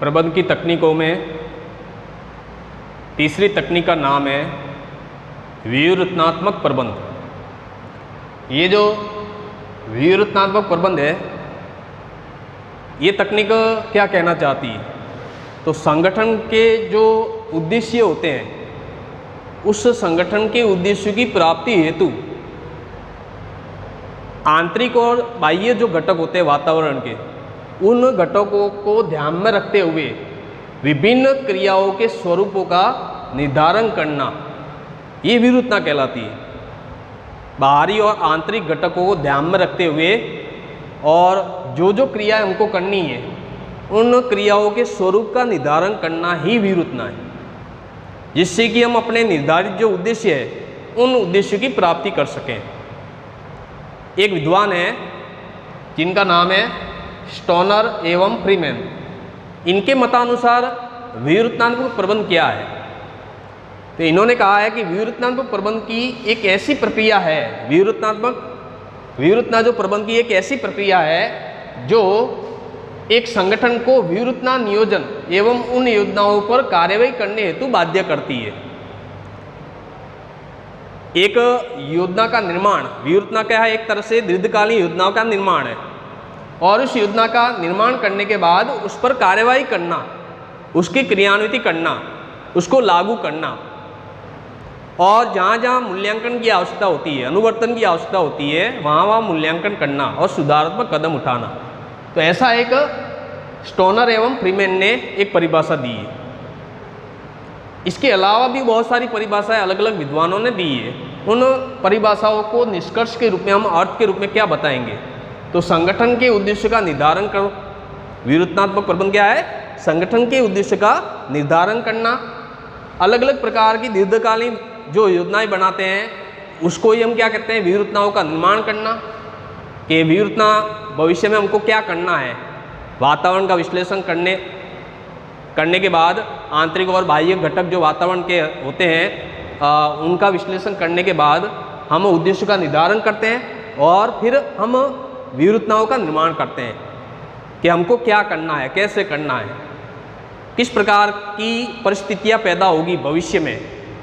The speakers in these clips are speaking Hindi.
प्रबंध की तकनीकों में तीसरी तकनीक का नाम है व्यूहात्मक प्रबंध। ये जो व्यूहात्मक प्रबंध है, ये तकनीक क्या कहना चाहती है? तो संगठन के जो उद्देश्य होते हैं, उस संगठन के उद्देश्य की प्राप्ति हेतु आंतरिक और बाह्य जो घटक होते हैं वातावरण के, उन घटकों को ध्यान में रखते हुए विभिन्न क्रियाओं के स्वरूपों का निर्धारण करना, ये व्यूहात्मक कहलाती है। बाहरी और आंतरिक घटकों को ध्यान में रखते हुए और जो जो क्रिया हमको करनी है, उन क्रियाओं के स्वरूप का निर्धारण करना ही व्यूहात्मक है, जिससे कि हम अपने निर्धारित जो उद्देश्य है, उन उद्देश्यों की प्राप्ति कर सकें। एक विद्वान है जिनका नाम है स्टोनर एवं फ्रीमैन। इनके मतानुसार व्यूहात्मक प्रबंध क्या है? तो इन्होंने कहा है कि व्यूहात्मक प्रबंध की एक ऐसी प्रक्रिया है, व्यूहात्मक जो प्रबंध की एक ऐसी प्रक्रिया है जो एक संगठन को व्यूहात्मक नियोजन एवं उन योजनाओं पर कार्यवाही करने हेतु बाध्य करती है। एक योजना का निर्माण, व्यूहात्मक क्या है? एक तरह से दीर्घकालीन योजनाओं का निर्माण है, और उस योजना का निर्माण करने के बाद उस पर कार्यवाही करना, उसकी क्रियान्वित करना, उसको लागू करना, और जहाँ जहाँ मूल्यांकन की आवश्यकता होती है, अनुवर्तन की आवश्यकता होती है, वहाँ मूल्यांकन करना और सुधारात्मक कदम उठाना। तो ऐसा एक स्टोनर एवं फ्रीमैन ने एक परिभाषा दी है। इसके अलावा भी बहुत सारी परिभाषाएं अलग अलग विद्वानों ने दी है। उन परिभाषाओं को निष्कर्ष के रूप में, हम अर्थ के रूप में क्या बताएंगे? तो संगठन के उद्देश्य का निर्धारण करो। व्यूहात्मक प्रबंध क्या है? संगठन के उद्देश्य का निर्धारण करना। अलग अलग प्रकार की दीर्घकालीन जो योजनाएं बनाते हैं, उसको ही हम क्या कहते हैं? व्यूहात्मकों का निर्माण करना। कि व्यूहात्मक भविष्य में हमको क्या करना है? वातावरण का विश्लेषण करने के बाद आंतरिक और बाह्य घटक जो वातावरण के होते हैं, उनका विश्लेषण करने के बाद हम उद्देश्य का निर्धारण करते हैं, और फिर हम व्यूहात्मकों का निर्माण करते हैं कि हमको क्या करना है, कैसे करना है, किस प्रकार की परिस्थितियां पैदा होगी भविष्य में,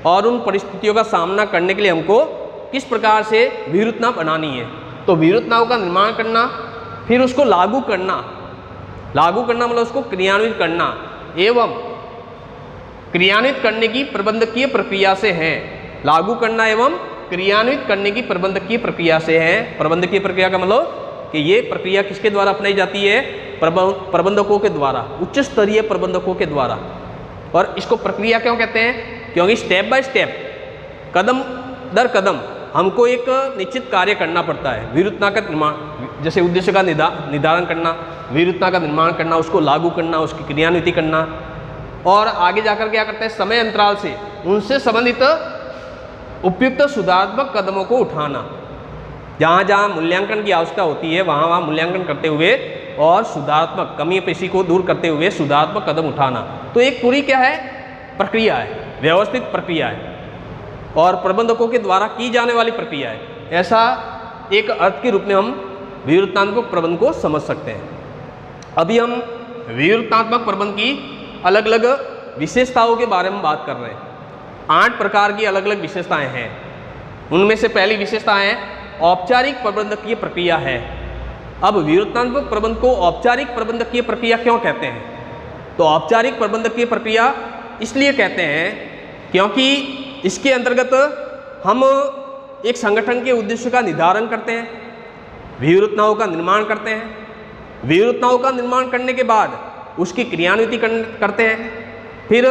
और उन परिस्थितियों का सामना करने के लिए हमको किस प्रकार से व्यूहात्मक बनानी है। तो व्यूहात्मकों का निर्माण करना, फिर उसको लागू करना मतलब उसको क्रियान्वित करना, एवं क्रियान्वित करने की प्रबंधकीय प्रक्रिया से है। लागू करना एवं क्रियान्वित करने की प्रबंधकीय प्रक्रिया से है। प्रबंधकीय प्रक्रिया का मतलब कि ये प्रक्रिया किसके द्वारा अपनाई जाती है? प्रबंधकों के द्वारा, उच्च स्तरीय प्रबंधकों के द्वारा। और इसको प्रक्रिया क्यों कहते हैं? क्योंकि स्टेप बाय स्टेप, कदम दर कदम हमको एक निश्चित कार्य करना पड़ता है। व्यूहात्मक का निर्माण, जैसे उद्देश्य का निर्धारण करना, व्यूहात्मक का निर्माण करना, उसको लागू करना, उसकी क्रियान्विति करना, और आगे जाकर क्या करते हैं? समय अंतराल से उनसे संबंधित उपयुक्त सुधारात्मक कदमों को उठाना। जहाँ जहाँ मूल्यांकन की आवश्यकता होती है, वहाँ मूल्यांकन करते हुए और सुधारात्मक कमी पेशी को दूर करते हुए सुधारात्मक कदम उठाना। तो एक पूरी क्या है? प्रक्रिया है, व्यवस्थित प्रक्रिया है, और प्रबंधकों के द्वारा की जाने वाली प्रक्रिया है। ऐसा एक अर्थ के रूप में हम व्यूहात्मक प्रबंध को समझ सकते हैं। अभी हम व्यूहात्मक प्रबंध की अलग अलग विशेषताओं के बारे में बात कर रहे हैं। 8 प्रकार की अलग अलग विशेषताएं हैं। उनमें से पहली विशेषता है औपचारिक प्रबंधकीय प्रक्रिया है। अब व्यूहात्मक प्रबंध को औपचारिक प्रबंधकीय प्रक्रिया क्यों कहते हैं? तो औपचारिक प्रबंधकीय प्रक्रिया इसलिए कहते हैं क्योंकि इसके अंतर्गत हम एक संगठन के उद्देश्य का निर्धारण करते हैं, व्यूहात्मकों का निर्माण करते हैं, व्यूहात्मकों का निर्माण करने के बाद उसकी क्रियान्विति करते हैं, फिर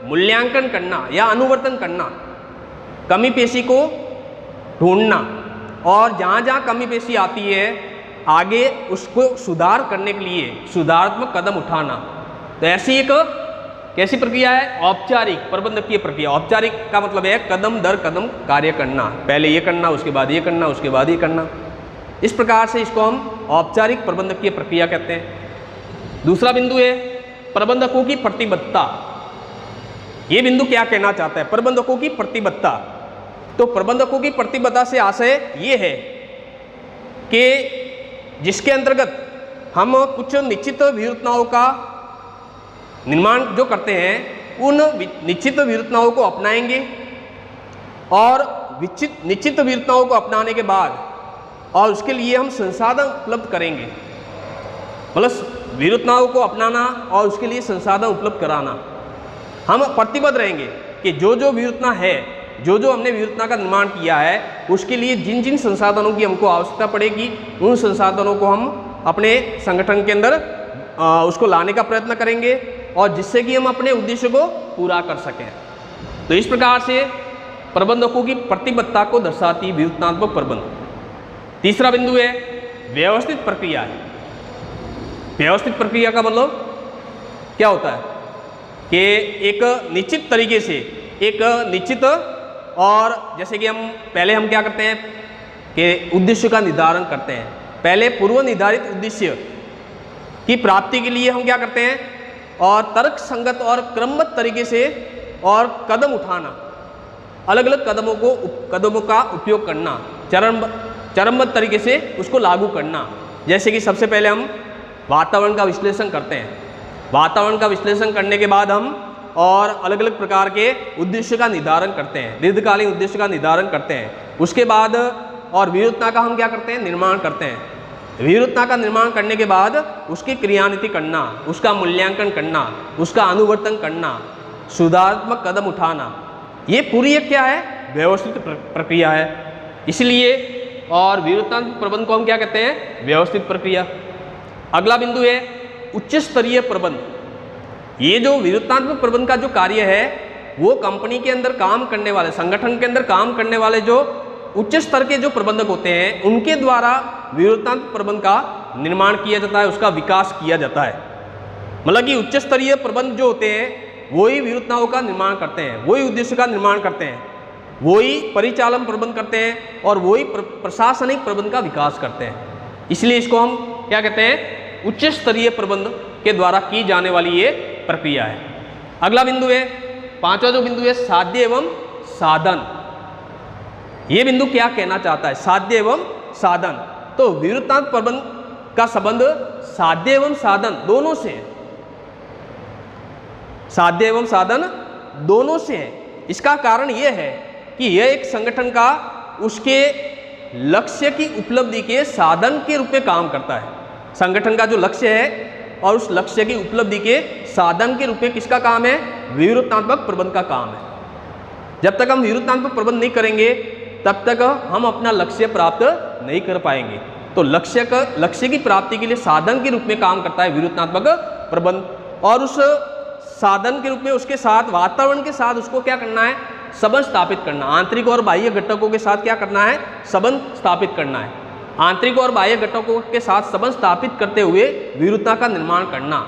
मूल्यांकन करना या अनुवर्तन करना, कमी पेशी को ढूंढना, और जहाँ जहाँ कमी पेशी आती है आगे उसको सुधार करने के लिए सुधारात्मक कदम उठाना। तो ऐसी एक कैसी प्रक्रिया है? औपचारिक प्रबंधकीय प्रक्रिया। औपचारिक का मतलब है कदम दर कदम कार्य करना, पहले ये करना, उसके बाद ये करना, उसके बाद ये करना। इस प्रकार से इसको हम औपचारिक प्रबंधकीय प्रक्रिया कहते हैं। दूसरा बिंदु है प्रबंधकों की प्रतिबद्धता। ये बिंदु क्या कहना चाहता है? प्रबंधकों की प्रतिबद्धता। तो प्रबंधकों की प्रतिबद्धता से आशय ये है कि जिसके अंतर्गत हम कुछ निश्चित व्यूहात्मकों का निर्माण जो करते हैं उन निश्चित विरूपताओं को अपनाएंगे और निश्चित विरूपताओं को अपनाने के बाद और उसके लिए हम संसाधन उपलब्ध करेंगे, मतलब विरूपताओं को अपनाना और उसके लिए संसाधन उपलब्ध कराना। हम प्रतिबद्ध रहेंगे कि जो जो विरूपता है, जो जो हमने विरूपता का निर्माण किया है, उसके लिए जिन जिन संसाधनों की हमको आवश्यकता पड़ेगी उन संसाधनों को हम अपने संगठन के अंदर उसको लाने का प्रयत्न करेंगे और जिससे कि हम अपने उद्देश्य को पूरा कर सकें। तो इस प्रकार से प्रबंधकों की प्रतिबद्धता को दर्शाती विरूपतात्मक प्रबंध। तीसरा बिंदु है व्यवस्थित प्रक्रिया है। व्यवस्थित प्रक्रिया का मतलब क्या होता है कि एक निश्चित तरीके से एक निश्चित और जैसे कि हम क्या करते हैं कि उद्देश्य का निर्धारण करते हैं। पहले पूर्व निर्धारित उद्देश्य की प्राप्ति के लिए हम क्या करते हैं और तर्क संगत और क्रमबद्ध तरीके से और कदम उठाना, अलग अलग कदमों का उपयोग करना, चरणबद्ध तरीके से उसको लागू करना। जैसे कि सबसे पहले हम वातावरण का विश्लेषण करते हैं। वातावरण का विश्लेषण करने के बाद हम और अलग अलग प्रकार के उद्देश्य का निर्धारण करते हैं, दीर्घकालीन उद्देश्य का निर्धारण करते हैं। उसके बाद और विरूपता का हम क्या करते हैं, निर्माण करते हैं। विरूपता का निर्माण करने के बाद उसकी क्रियान्विति करना, उसका मूल्यांकन करना, उसका अनुवर्तन करना, सुधारात्मक कदम उठाना, ये पूरी एक क्या है, व्यवस्थित प्रक्रिया है। इसलिए और विरूपतात्मक प्रबंध को हम क्या कहते हैं, व्यवस्थित प्रक्रिया। अगला बिंदु है उच्च स्तरीय प्रबंध। ये जो विरूपतात्मक प्रबंध का जो कार्य है वो कंपनी के अंदर काम करने वाले, संगठन के अंदर काम करने वाले जो उच्च स्तर के जो प्रबंधक होते हैं उनके द्वारा विरूपतात्मक प्रबंध का निर्माण किया जाता है, उसका विकास किया जाता है। मतलब कि उच्च स्तरीय प्रबंध जो होते हैं वही विरूपताओं का निर्माण करते हैं, वही उद्देश्य का निर्माण करते हैं, वही परिचालन प्रबंध करते हैं और वही प्रशासनिक प्रबंध का विकास करते हैं। इसलिए इसको हम क्या कहते हैं, उच्च स्तरीय प्रबंध के द्वारा की जाने वाली ये प्रक्रिया है। अगला बिंदु है, पांचवा जो बिंदु है, साध्य एवं साधन। ये बिंदु क्या कहना चाहता है, साध्य एवं साधन। तो विरूपतात्मक प्रबंध का संबंध साध्य एवं साधन दोनों से है, साध्य एवं साधन दोनों से है। इसका कारण यह है कि यह एक संगठन का उसके लक्ष्य की उपलब्धि के साधन के रूप में काम करता है। संगठन का जो लक्ष्य है और उस लक्ष्य की उपलब्धि के साधन के रूप में किसका काम है, विरूपतात्मक प्रबंध का काम है। जब तक हम विरूपतात्मक प्रबंध नहीं करेंगे तब तक हम अपना लक्ष्य प्राप्त नहीं कर पाएंगे। तो लक्ष्य की प्राप्ति के लिए साधन के रूप में काम करता है विरूपतात्मक प्रबंध। और उस साधन के रूप में उसके साथ वातावरण के साथ उसको क्या करना है, संबंध स्थापित करना। आंतरिक और बाह्य घटकों के साथ क्या करना है, संबंध स्थापित करना है। आंतरिक और बाह्य घटकों के साथ संबंध स्थापित करते हुए विरूपता का निर्माण करना,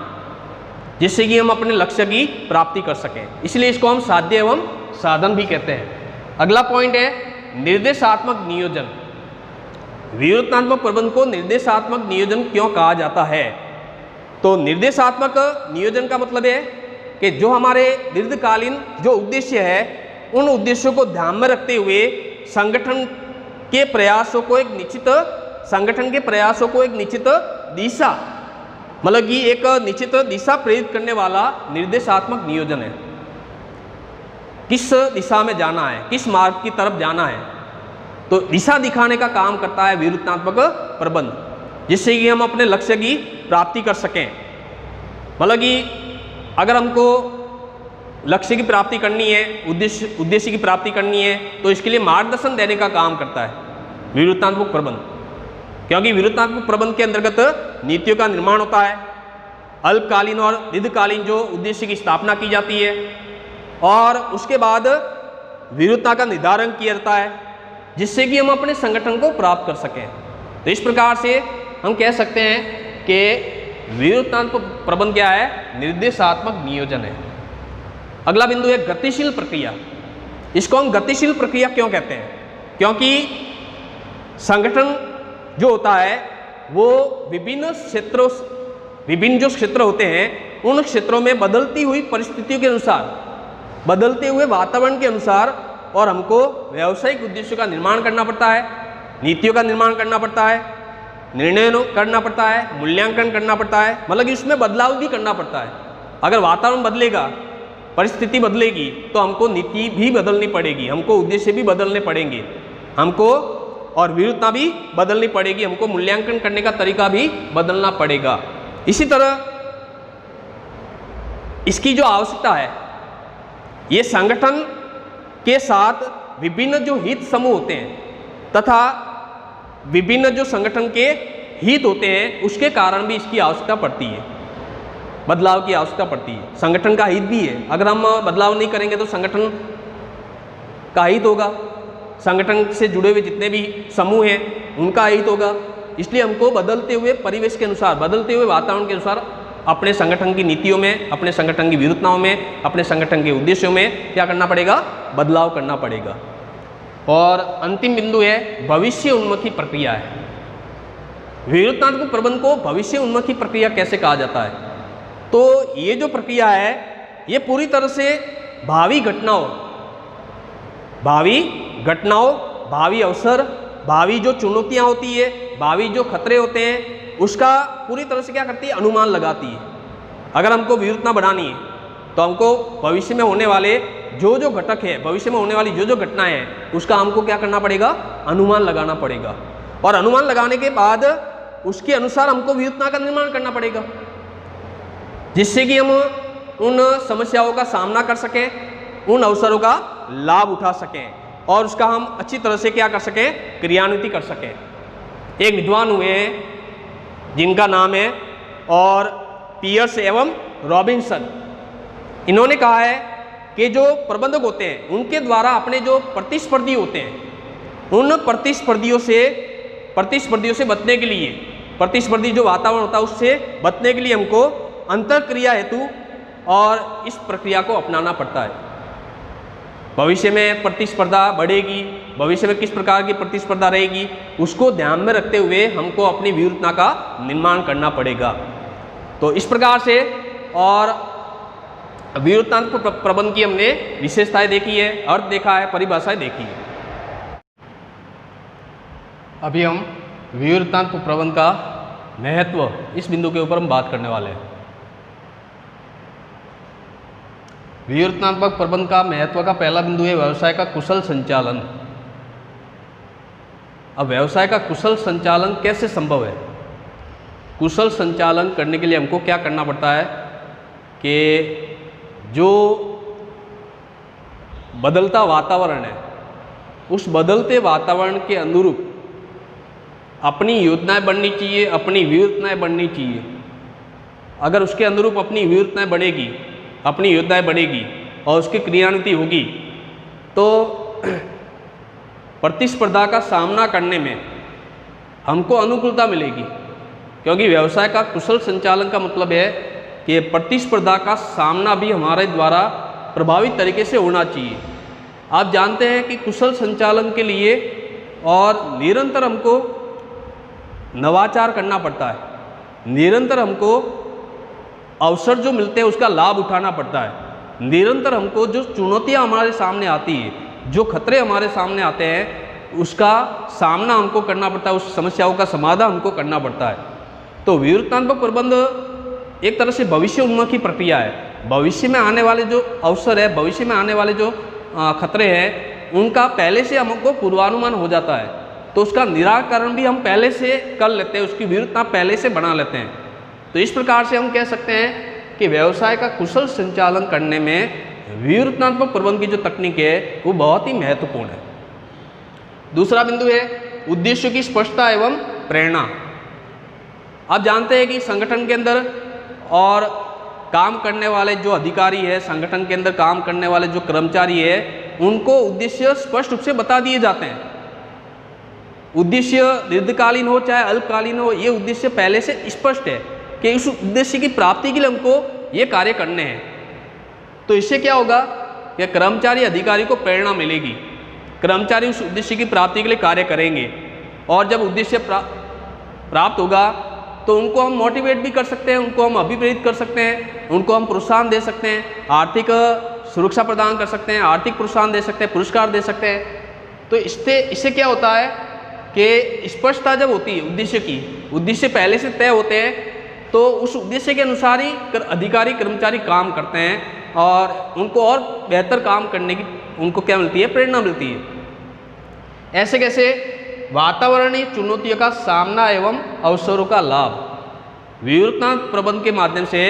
जिससे कि हम अपने लक्ष्य की प्राप्ति कर सकें। इसलिए इसको हम साध्य एवं साधन भी कहते हैं। अगला पॉइंट है निर्देशात्मक नियोजन। विरूपतात्मक प्रबंध को निर्देशात्मक नियोजन क्यों कहा जाता है? तो निर्देशात्मक नियोजन का मतलब है कि जो हमारे दीर्घकालीन जो उद्देश्य है उन उद्देश्यों को ध्यान में रखते हुए संगठन के प्रयासों को एक निश्चित दिशा, मतलब कि एक निश्चित दिशा प्रेरित करने वाला निर्देशात्मक नियोजन है। किस दिशा में जाना है, किस मार्ग की तरफ जाना है, तो दिशा दिखाने का काम करता है विरूपतात्मक प्रबंध, जिससे कि हम अपने लक्ष्य की प्राप्ति कर सकें। मतलब कि अगर हमको लक्ष्य की प्राप्ति करनी है, उद्देश्य की प्राप्ति करनी है, तो इसके लिए मार्गदर्शन देने का काम करता है विरूपतात्मक प्रबंध। क्योंकि विरूपतात्मक प्रबंध के अंतर्गत नीतियों का निर्माण होता है, अल्पकालीन और दीर्घकालीन जो उद्देश्य की स्थापना की जाती है और उसके बाद विरूपता का निर्धारण किया जाता है, जिससे कि हम अपने संगठन को प्राप्त कर सकें। तो इस प्रकार से हम कह सकते हैं कि विरूपतात्मक प्रबंध क्या है, निर्देशात्मक नियोजन है। अगला बिंदु है गतिशील प्रक्रिया। इसको हम गतिशील प्रक्रिया क्यों कहते हैं? क्योंकि संगठन जो होता है वो विभिन्न जो क्षेत्र होते हैं उन क्षेत्रों में बदलती हुई परिस्थितियों के अनुसार, बदलते हुए वातावरण के अनुसार और हमको व्यावसायिक उद्देश्यों का निर्माण करना पड़ता है, नीतियों का निर्माण करना पड़ता है, निर्णय करना पड़ता है, मूल्यांकन करना पड़ता है, मतलब कि इसमें बदलाव भी करना पड़ता है। अगर वातावरण बदलेगा, परिस्थिति बदलेगी, तो हमको नीति भी बदलनी पड़ेगी, हमको उद्देश्य भी बदलने पड़ेंगे, हमको और विरुद्धता भी बदलनी पड़ेगी, हमको मूल्यांकन करने का तरीका भी बदलना पड़ेगा। इसी तरह इसकी जो आवश्यकता है, ये संगठन के साथ विभिन्न जो हित समूह होते हैं तथा विभिन्न जो संगठन के हित होते हैं, उसके कारण भी इसकी आवश्यकता पड़ती है, बदलाव की आवश्यकता पड़ती है। संगठन का हित भी है, अगर हम बदलाव नहीं करेंगे तो संगठन का हित होगा, संगठन से जुड़े हुए जितने भी समूह हैं उनका हित होगा। इसलिए हमको बदलते हुए परिवेश के अनुसार, बदलते हुए वातावरण के अनुसार अपने संगठन की नीतियों में, अपने संगठन की विरुद्धताओं में, अपने संगठन के उद्देश्यों में क्या करना पड़ेगा, बदलाव करना पड़ेगा। और अंतिम बिंदु है भविष्य उन्मुखी प्रक्रिया है। विरुद्धात्मक प्रबंध को भविष्य उन्मुखी प्रक्रिया कैसे कहा जाता है? तो ये जो प्रक्रिया है ये पूरी तरह से भावी घटनाओं, भावी अवसर, भावी जो चुनौतियां होती है, भावी जो खतरे होते हैं, उसका पूरी तरह से क्या करती है, अनुमान लगाती है। अगर हमको विरुद्धता बढ़ानी है तो हमको भविष्य में होने वाले जो जो घटक है, भविष्य में होने वाली जो जो घटनाएं हैं, उसका हमको क्या करना पड़ेगा, अनुमान लगाना पड़ेगा। और अनुमान लगाने के बाद उसके अनुसार हमको विरुद्धता का निर्माण करना पड़ेगा, जिससे कि हम उन समस्याओं का सामना कर सकें, उन अवसरों का लाभ उठा सकें और उसका हम अच्छी तरह से क्या कर सकें, क्रियान्वित कर सकें। एक विद्वान हुए हैं जिनका नाम है और पियर्स एवं रॉबिन्सन। इन्होंने कहा है कि जो प्रबंधक होते हैं उनके द्वारा अपने जो प्रतिस्पर्धी होते हैं, उन प्रतिस्पर्धियों से बचने के लिए, प्रतिस्पर्धी जो वातावरण होता है उससे बचने के लिए हमको अंतरक्रिया हेतु और इस प्रक्रिया को अपनाना पड़ता है। भविष्य में प्रतिस्पर्धा बढ़ेगी, भविष्य में किस प्रकार की प्रतिस्पर्धा रहेगी, उसको ध्यान में रखते हुए हमको अपनी विरुद्धता का निर्माण करना पड़ेगा। तो इस प्रकार से और विरुद्धात्मक प्रबंध की हमने विशेषताएं देखी है, अर्थ देखा है, परिभाषाएं देखी है। अभी हम विरुद्धात्मक प्रबंध का महत्व, इस बिंदु के ऊपर हम बात करने वाले हैं। विरुद्धात्मक प्रबंध का महत्व का पहला बिंदु है व्यवसाय का कुशल संचालन। अब व्यवसाय का कुशल संचालन कैसे संभव है? कुशल संचालन करने के लिए हमको क्या करना पड़ता है कि जो बदलता वातावरण है, उस बदलते वातावरण के अनुरूप अपनी योजनाएं बननी चाहिए, अपनी विरुद्धताएं बननी चाहिए। अगर उसके अनुरूप अपनी विरुद्धताएं बनेगी, अपनी योजनाएं बनेगी और उसकी क्रियान्विति होगी, तो प्रतिस्पर्धा का सामना करने में हमको अनुकूलता मिलेगी। क्योंकि व्यवसाय का कुशल संचालन का मतलब है कि प्रतिस्पर्धा का सामना भी हमारे द्वारा प्रभावी तरीके से होना चाहिए। आप जानते हैं कि कुशल संचालन के लिए और निरंतर हमको नवाचार करना पड़ता है, निरंतर हमको अवसर जो मिलते हैं उसका लाभ उठाना पड़ता है, निरंतर हमको जो चुनौतियां हमारे सामने आती है, जो खतरे हमारे सामने आते हैं, उसका सामना हमको करना पड़ता है, उस समस्याओं का समाधान हमको करना पड़ता है। तो विरुद्धात्मक प्रबंध एक तरह से भविष्य उन्मुखी प्रक्रिया है। भविष्य में आने वाले जो अवसर है, भविष्य में आने वाले जो खतरे हैं, उनका पहले से हमको पूर्वानुमान हो जाता है, तो उसका निराकरण भी हम पहले से कर लेते हैं, उसकी विरुद्धता पहले से बना लेते हैं। तो इस प्रकार से हम कह सकते हैं कि व्यवसाय का कुशल संचालन करने में विरुद्धात्मक प्रबंध की जो तकनीक है वो बहुत ही महत्वपूर्ण है। दूसरा बिंदु है उद्देश्य की स्पष्टता एवं प्रेरणा। आप जानते हैं कि संगठन के अंदर और काम करने वाले जो अधिकारी है, संगठन के अंदर काम करने वाले जो कर्मचारी है, उनको उद्देश्य स्पष्ट रूप से बता दिए जाते हैं। उद्देश्य दीर्घकालीन हो चाहे अल्पकालीन हो, ये उद्देश्य पहले से स्पष्ट है कि इस उद्देश्य की प्राप्ति के लिए हमको ये कार्य करने हैं। तो इससे क्या होगा कि कर्मचारी अधिकारी को प्रेरणा मिलेगी, कर्मचारी उस उद्देश्य की प्राप्ति के लिए कार्य करेंगे, और जब उद्देश्य प्राप्त होगा तो उनको हम मोटिवेट भी कर सकते हैं, उनको हम अभिप्रेरित कर सकते हैं, उनको हम प्रोत्साहन दे सकते हैं, आर्थिक सुरक्षा प्रदान कर सकते हैं, आर्थिक प्रोत्साहन दे सकते हैं, पुरस्कार दे सकते हैं। तो इससे क्या होता है कि स्पष्टता जब होती है उद्देश्य की, उद्देश्य पहले से तय होते हैं, तो उस उद्देश्य के अनुसार ही अधिकारी कर्मचारी काम करते हैं और उनको और बेहतर काम करने की उनको क्या मिलती है, प्रेरणा मिलती है। ऐसे कैसे? वातावरणीय चुनौतियों का सामना एवं अवसरों का लाभ। विवृतनात्मक प्रबंध के माध्यम से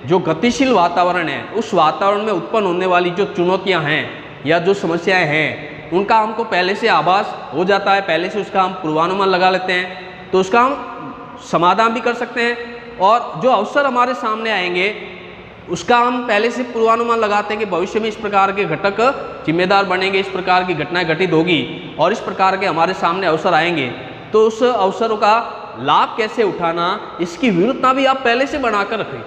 जो गतिशील वातावरण है, उस वातावरण में उत्पन्न होने वाली जो चुनौतियां हैं या जो समस्याएं हैं, उनका हमको पहले से आभास हो जाता है, पहले से उसका हम पूर्वानुमान लगा लेते हैं, तो उसका हम समाधान भी कर सकते हैं। और जो अवसर हमारे सामने आएंगे उसका हम पहले से पूर्वानुमान लगाते हैं कि भविष्य में इस प्रकार के घटक जिम्मेदार बनेंगे, इस प्रकार की घटनाएं घटित होगी और इस प्रकार के हमारे सामने अवसर आएंगे, तो उस अवसरों का लाभ कैसे उठाना, इसकी विवृतना भी आप पहले से बनाकर रखें।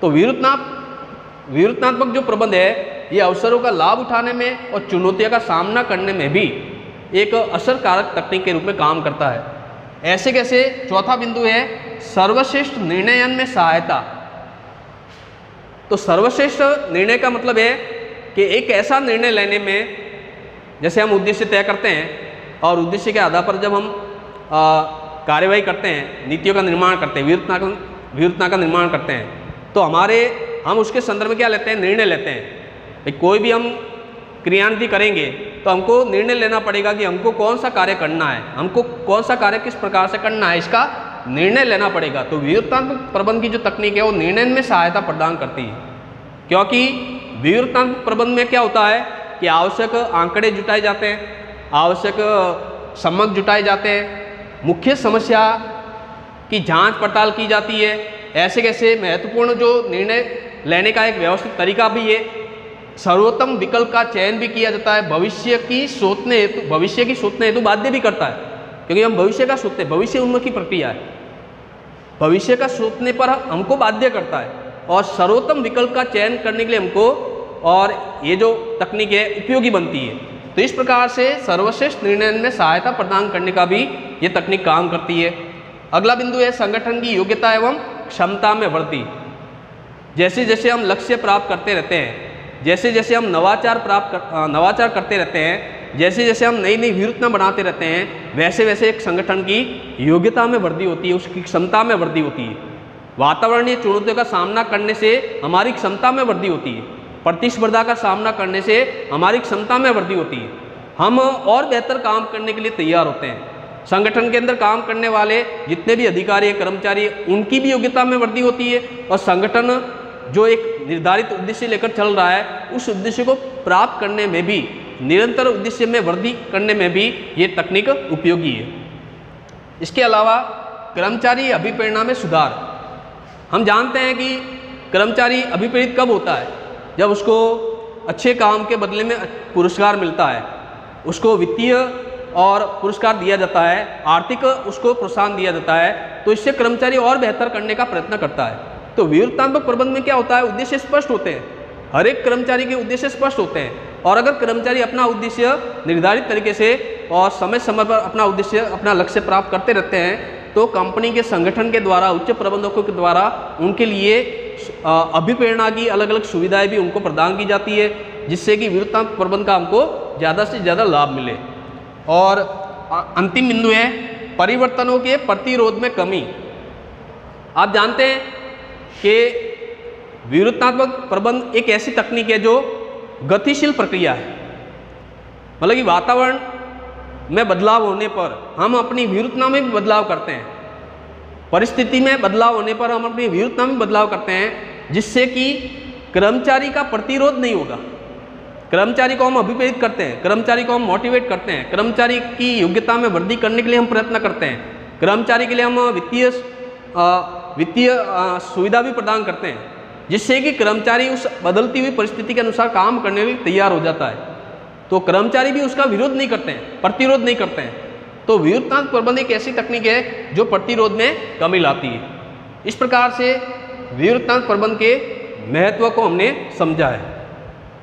तो विवृतनात्मक जो प्रबंध है ये अवसरों का लाभ उठाने में और चुनौतियों का सामना करने में भी एक असरकारक तकनीक के रूप में काम करता है। ऐसे कैसे? चौथा बिंदु है सर्वश्रेष्ठ निर्णयन में सहायता। तो सर्वश्रेष्ठ निर्णय का मतलब है कि एक ऐसा निर्णय लेने में, जैसे हम उद्देश्य तय करते हैं और उद्देश्य के आधार पर जब हम कार्यवाही करते हैं, नीतियों का निर्माण करते हैं, विवृतना का निर्माण करते हैं, तो हम उसके संदर्भ में क्या लेते हैं, निर्णय लेते हैं। कोई भी हम क्रियान्वित करेंगे तो हमको निर्णय लेना पड़ेगा कि हमको कौन सा कार्य करना है, हमको कौन सा कार्य किस प्रकार से करना है, इसका निर्णय लेना पड़ेगा। तो विवृतनात्मक प्रबंध की जो तकनीक है वो निर्णय में सहायता प्रदान करती है, क्योंकि विवृतनात्मक प्रबंध में क्या होता है कि आवश्यक आंकड़े जुटाए जाते हैं, आवश्यक सम्मत जुटाए जाते हैं, मुख्य समस्या की जांच पड़ताल की जाती है। ऐसे कैसे महत्वपूर्ण जो निर्णय लेने का एक व्यवस्थित तरीका भी है, सर्वोत्तम विकल्प का चयन भी किया जाता है, भविष्य की सोचने हेतु बाध्य भी करता है, क्योंकि हम भविष्य का सोचते हैं, भविष्य उन्मुखी प्रक्रिया है, भविष्य का सोचने पर हमको बाध्य करता है और सर्वोत्तम विकल्प का चयन करने के लिए हमको और ये जो तकनीक है उपयोगी बनती है। तो इस प्रकार से सर्वश्रेष्ठ निर्णय में सहायता प्रदान करने का भी ये तकनीक काम करती है। अगला बिंदु है संगठन की योग्यता एवं क्षमता में वृद्धि। जैसे जैसे हम लक्ष्य प्राप्त करते रहते हैं, जैसे जैसे हम नवाचार करते रहते हैं, जैसे जैसे हम नई नई विवृतना बनाते रहते हैं, वैसे वैसे एक संगठन की योग्यता में वृद्धि होती है, उसकी क्षमता में वृद्धि होती है। वातावरणीय चुनौतियों का सामना करने से हमारी क्षमता में वृद्धि होती है, प्रतिस्पर्धा का सामना करने से हमारी क्षमता में वृद्धि होती है, हम और बेहतर काम करने के लिए तैयार होते हैं। संगठन के अंदर काम करने वाले जितने भी अधिकारी कर्मचारी, उनकी भी योग्यता में वृद्धि होती है और संगठन जो एक निर्धारित उद्देश्य लेकर चल रहा है, उस उद्देश्य को प्राप्त करने में भी, निरंतर उद्देश्य में वृद्धि करने में भी ये तकनीक उपयोगी है। इसके अलावा कर्मचारी अभिप्रेरणा में सुधार। हम जानते हैं कि कर्मचारी अभिप्रेरित कब होता है, जब उसको अच्छे काम के बदले में पुरस्कार मिलता है, उसको वित्तीय और पुरस्कार दिया जाता है, आर्थिक उसको प्रोत्साहन दिया जाता है, तो इससे कर्मचारी और बेहतर करने का प्रयत्न करता है। तो विवृतनात्मक प्रबंध में क्या होता है, उद्देश्य स्पष्ट होते हैं, हर एक कर्मचारी के उद्देश्य स्पष्ट होते हैं, और अगर कर्मचारी अपना उद्देश्य निर्धारित तरीके से और समय समय पर अपना लक्ष्य प्राप्त करते रहते हैं, तो कंपनी के संगठन के द्वारा, उच्च प्रबंधकों के द्वारा उनके लिए अभिप्रेरणा की अलग अलग सुविधाएं भी उनको प्रदान की जाती है, जिससे कि विवृतनात्मक प्रबंध का हमको ज़्यादा से ज़्यादा लाभ मिले। और अंतिम बिंदु है परिवर्तनों के प्रतिरोध में कमी। आप जानते हैं कि विवृतनात्मक प्रबंध एक ऐसी तकनीक है जो गतिशील प्रक्रिया है, मतलब कि वातावरण में बदलाव होने पर हम अपनी विवृतना में भी बदलाव करते हैं, परिस्थिति में बदलाव होने पर हम अपनी विवृतना में बदलाव करते हैं, जिससे कि कर्मचारी का प्रतिरोध नहीं होगा। कर्मचारी को हम अभिप्रेरित करते हैं, कर्मचारी को हम मोटिवेट करते हैं, कर्मचारी की योग्यता में वृद्धि करने के लिए हम प्रयत्न करते हैं, कर्मचारी के लिए हम वित्तीय सुविधा भी प्रदान करते हैं, जिससे कि कर्मचारी उस बदलती हुई परिस्थिति के अनुसार काम करने के लिए तैयार हो जाता है। तो कर्मचारी भी उसका विरोध नहीं करते हैं, प्रतिरोध नहीं करते हैं। तो विवृतनात्मक प्रबंध एक ऐसी तकनीक है जो प्रतिरोध में कमी लाती है। इस प्रकार से विवृतनात्मक प्रबंध के महत्व को हमने समझा है।